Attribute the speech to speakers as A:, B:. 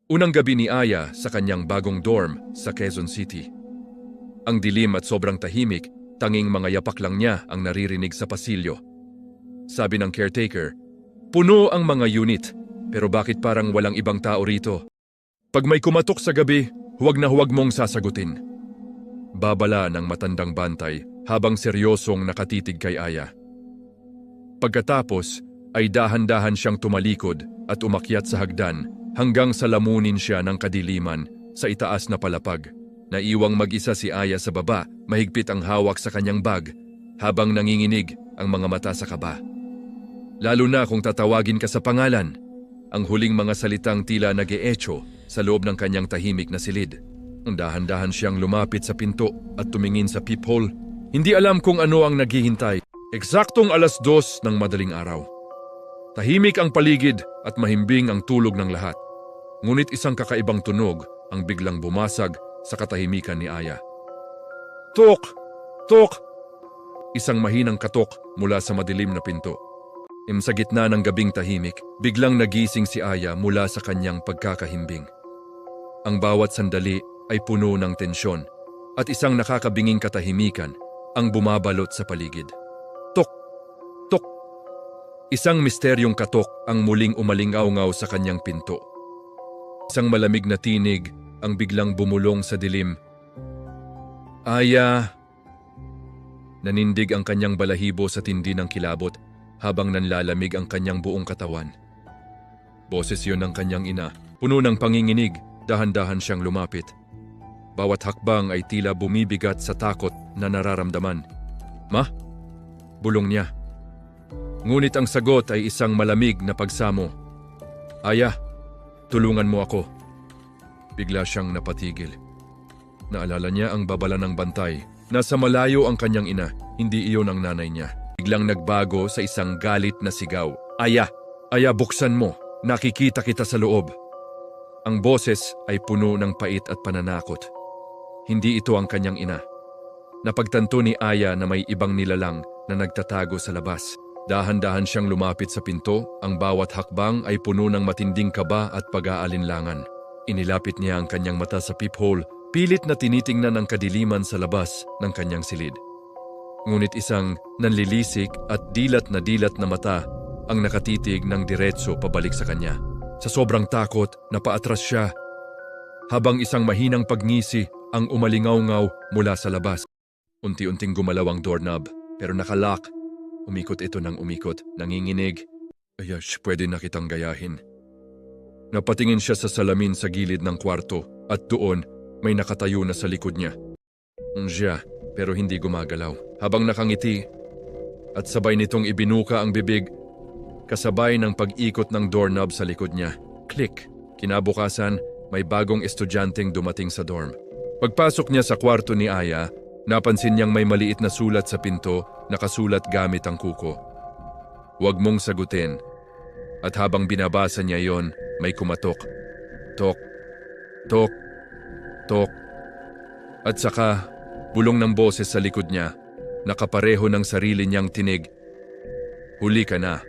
A: Unang gabi ni Aya sa kanyang bagong dorm sa Quezon City. Ang dilim at sobrang tahimik, tanging mga yapak lang niya ang naririnig sa pasilyo. Sabi ng caretaker, puno ang mga unit, pero bakit parang walang ibang tao rito? Pag may kumatok sa gabi, huwag na huwag mong sasagutin. Babala ng matandang bantay habang seryosong nakatitig kay Aya. Pagkatapos ay dahan-dahan siyang tumalikod at umakyat sa hagdan hanggang sa lamunin siya ng kadiliman sa itaas na palapag. Naiwang mag-isa si Aya sa baba, mahigpit ang hawak sa kanyang bag habang nanginginig ang mga mata sa kaba. Lalo na kung tatawagin ka sa pangalan, ang huling mga salitang tila nag-eecho sa loob ng kanyang tahimik na silid. Dahan-dahan siyang lumapit sa pinto at tumingin sa peephole. Hindi alam kung ano ang naghihintay. Eksaktong 2:00 ng madaling araw. Tahimik ang paligid at mahimbing ang tulog ng lahat. Ngunit isang kakaibang tunog ang biglang bumasag sa katahimikan ni Aya. Tok! Tok! Isang mahinang katok mula sa madilim na pinto. Sa gitna ng gabing tahimik, biglang nagising si Aya mula sa kanyang pagkakahimbing. Ang bawat sandali ay puno ng tensyon at isang nakakabinging katahimikan ang bumabalot sa paligid. Tok! Tok! Isang misteryong katok ang muling umalingaw-ngaw sa kanyang pinto. Isang malamig na tinig ang biglang bumulong sa dilim. Aya! Nanindig ang kanyang balahibo sa tindi ng kilabot habang nanlalamig ang kanyang buong katawan. Boses yun ng kanyang ina, puno ng panginginig, dahan-dahan siyang lumapit. Bawat hakbang ay tila bumibigat sa takot na nararamdaman. Ma? Bulong niya. Ngunit ang sagot ay isang malamig na pagsamo. Aya, tulungan mo ako. Bigla siyang napatigil. Naalala niya ang babala ng bantay. Nasa malayo ang kanyang ina, hindi iyon ang nanay niya. Biglang nagbago sa isang galit na sigaw. Aya! Aya, buksan mo! Nakikita kita sa loob! Ang boses ay puno ng pait at pananakot. Hindi ito ang kanyang ina. Napagtanto ni Aya na may ibang nilalang na nagtatago sa labas. Dahan-dahan siyang lumapit sa pinto, ang bawat hakbang ay puno ng matinding kaba at pag-aalinlangan. Inilapit niya ang kanyang mata sa peephole, pilit na tinitingnan ang kadiliman sa labas ng kanyang silid. Ngunit isang nanlilisik at dilat na mata ang nakatitig ng diretso pabalik sa kanya. Sa sobrang takot, napaatras siya, habang isang mahinang pagngisi ang umalingaw-ngaw mula sa labas. Unti-unting gumalaw ang doorknob, pero nakalock. Umikot ito ng umikot, nanginginig. Pwede na kitang gayahin. Napatingin siya sa salamin sa gilid ng kwarto at doon may nakatayo na sa likod niya. Siya, pero hindi gumagalaw. Habang nakangiti at sabay nitong ibinuka ang bibig, kasabay ng pag-ikot ng doorknob sa likod niya. Click! Kinabukasan, may bagong estudyanteng dumating sa dorm. Pagpasok niya sa kwarto ni Aya, napansin niyang may maliit na sulat sa pinto, nakasulat gamit ang kuko. Huwag mong sagutin. At habang binabasa niya yon, may kumatok. Tok, tok, tok. At saka, bulong ng boses sa likod niya, nakapareho ng sarili niyang tinig. Huli ka na.